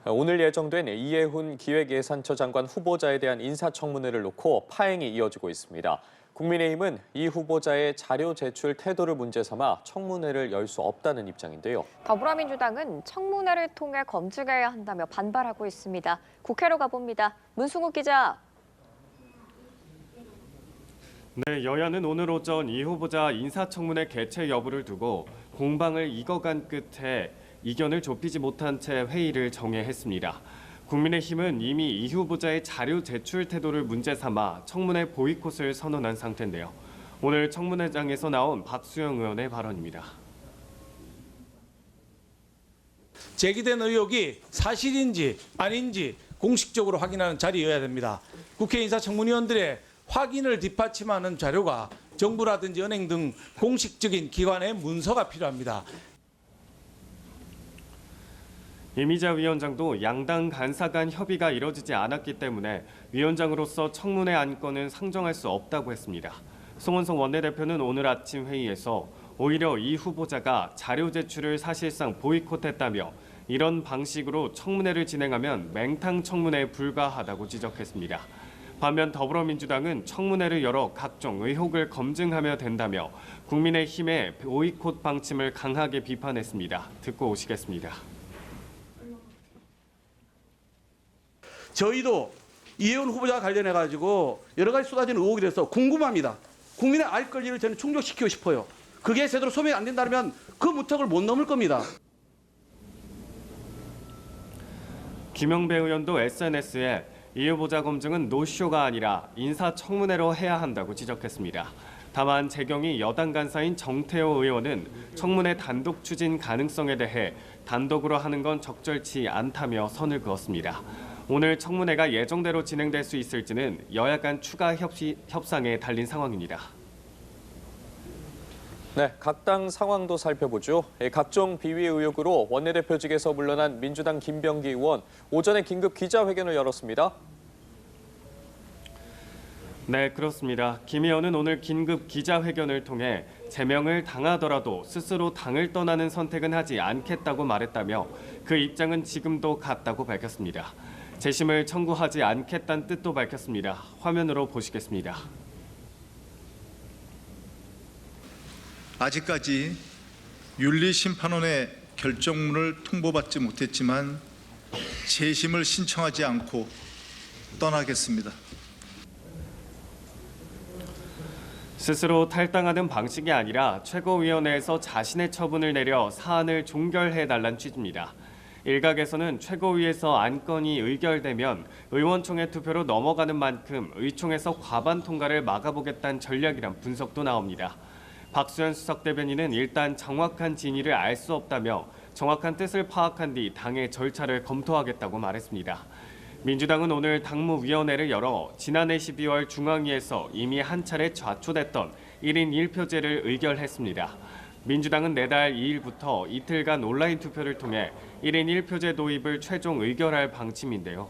오늘 예정된 이해훈 기획예산처 장관 후보자에 대한 인사청문회를 놓고 파행이 이어지고 있습니다. 국민의힘은 이 후보자의 자료 제출 태도를 문제 삼아 청문회를 열 수 없다는 입장인데요. 더불어민주당은 청문회를 통해 검증해야 한다며 반발하고 있습니다. 국회로 가봅니다. 문승욱 기자. 네, 여야는 오늘 오전 이 후보자 인사청문회 개최 여부를 두고 공방을 이어간 끝에 이견을 좁히지 못한 채 회의를 정회했습니다. 국민의힘은 이미 이 후보자의 자료 제출 태도를 문제 삼아 청문회 보이콧을 선언한 상태인데요. 오늘 청문회장에서 나온 박수영 의원의 발언입니다. 제기된 의혹이 사실인지 아닌지 공식적으로 확인하는 자리여야 됩니다. 국회 인사청문위원들의 확인을 뒷받침하는 자료가 정부라든지 은행 등 공식적인 기관의 문서가 필요합니다. 이미자 위원장도 양당 간사 간 협의가 이뤄지지 않았기 때문에 위원장으로서 청문회 안건은 상정할 수 없다고 했습니다. 송원석 원내대표는 오늘 아침 회의에서 오히려 이 후보자가 자료 제출을 사실상 보이콧했다며 이런 방식으로 청문회를 진행하면 맹탕 청문회에 불과하다고 지적했습니다. 반면 더불어민주당은 청문회를 열어 각종 의혹을 검증하며 된다며 국민의힘의 보이콧 방침을 강하게 비판했습니다. 듣고 오시겠습니다. 저희도 이해훈 후보자와 관련해가지고 여러 가지 쏟아지는 의혹이 돼서 궁금합니다. 국민의 알 권리를 저는 충족시키고 싶어요. 그게 제대로 소명이 안 된다면 그 무턱을 못 넘을 겁니다. 김영배 의원도 SNS에 이 후보자 검증은 노쇼가 아니라 인사청문회로 해야 한다고 지적했습니다. 다만 재경이 여당 간사인 정태호 의원은 청문회 단독 추진 가능성에 대해 단독으로 하는 건 적절치 않다며 선을 그었습니다. 오늘 청문회가 예정대로 진행될 수 있을지는 여야 간 추가 협상에 달린 상황입니다. 네, 각 당 상황도 살펴보죠. 각종 비위 의혹으로 원내대표직에서 물러난 민주당 김병기 의원, 오전에 긴급 기자회견을 열었습니다. 네, 그렇습니다. 김 의원은 오늘 긴급 기자회견을 통해 제명을 당하더라도 스스로 당을 떠나는 선택은 하지 않겠다고 말했다며 그 입장은 지금도 같다고 밝혔습니다. 재심을 청구하지 않겠다는 뜻도 밝혔습니다. 화면으로 보시겠습니다. 아직까지 윤리심판원의 결정문을 통보받지 못했지만 재심을 신청하지 않고 떠나겠습니다. 스스로 탈당하는 방식이 아니라 최고위원회에서 자신의 처분을 내려 사안을 종결해달란 취지입니다. 일각에서는 최고위에서 안건이 의결되면 의원총회 투표로 넘어가는 만큼 의총에서 과반 통과를 막아보겠다는 전략이란 분석도 나옵니다. 박수현 수석대변인은 일단 정확한 진위를 알 수 없다며 정확한 뜻을 파악한 뒤 당의 절차를 검토하겠다고 말했습니다. 민주당은 오늘 당무위원회를 열어 지난해 12월 중앙위에서 이미 한 차례 좌초됐던 1인 1표제를 의결했습니다. 민주당은 내달 2일부터 이틀간 온라인 투표를 통해 1인 1표제 도입을 최종 의결할 방침인데요.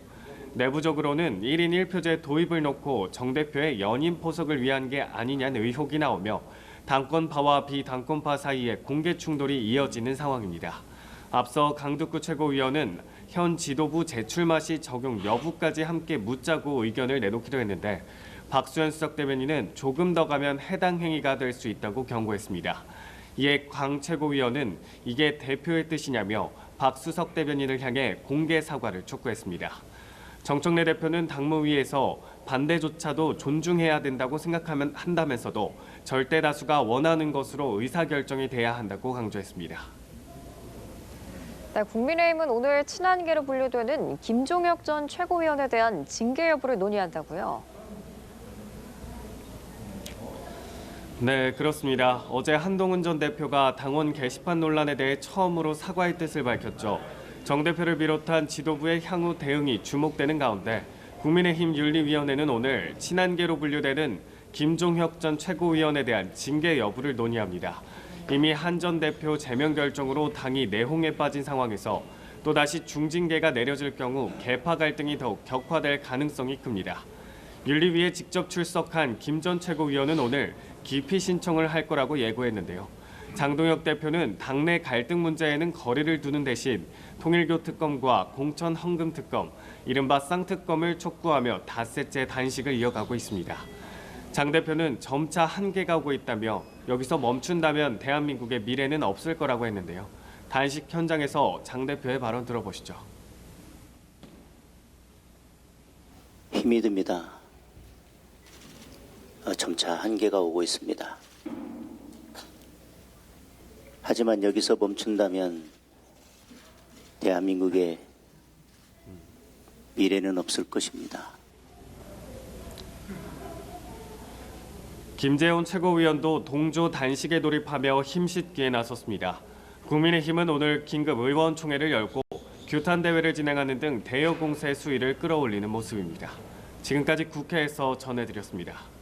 내부적으로는 1인 1표제 도입을 놓고 정 대표의 연임 포석을 위한 게 아니냐는 의혹이 나오며 당권파와 비당권파 사이에 공개 충돌이 이어지는 상황입니다. 앞서 강두구 최고위원은 현 지도부 재출마 시 적용 여부까지 함께 묻자고 의견을 내놓기도 했는데 박수현 수석대변인은 조금 더 가면 해당 행위가 될 수 있다고 경고했습니다. 이에 강 최고위원은 이게 대표의 뜻이냐며 박 수석대변인을 향해 공개 사과를 촉구했습니다. 정청래 대표는 당무위에서 반대조차도 존중해야 된다고 한다면서도 절대 다수가 원하는 것으로 의사결정이 돼야 한다고 강조했습니다. 네, 국민의힘은 오늘 친한계로 분류되는 김종혁 전 최고위원에 대한 징계 여부를 논의한다고요? 네, 그렇습니다. 어제 한동훈 전 대표가 당원 게시판 논란에 대해 처음으로 사과의 뜻을 밝혔죠. 정 대표를 비롯한 지도부의 향후 대응이 주목되는 가운데 국민의힘 윤리위원회는 오늘 친한계로 분류되는 김종혁 전 최고위원에 대한 징계 여부를 논의합니다. 이미 한 전 대표 제명 결정으로 당이 내홍에 빠진 상황에서 또다시 중징계가 내려질 경우 계파 갈등이 더욱 격화될 가능성이 큽니다. 윤리위에 직접 출석한 김 전 최고위원은 오늘 기피 신청을 할 거라고 예고했는데요. 장동혁 대표는 당내 갈등 문제에는 거리를 두는 대신 통일교 특검과 공천 헌금 특검, 이른바 쌍특검을 촉구하며 닷새째 단식을 이어가고 있습니다. 장 대표는 점차 한계가 오고 있다며 여기서 멈춘다면 대한민국의 미래는 없을 거라고 했는데요. 단식 현장에서 장 대표의 발언 들어보시죠. 힘이 듭니다. 점차 한계가 오고 있습니다. 하지만 여기서 멈춘다면 대한민국의 미래는 없을 것입니다. 김재원 최고위원도 동조 단식에 돌입하며 힘싣기에 나섰습니다. 국민의힘은 오늘 긴급 의원총회를 열고 규탄 대회를 진행하는 등 대여 공세 수위를 끌어올리는 모습입니다. 지금까지 국회에서 전해드렸습니다.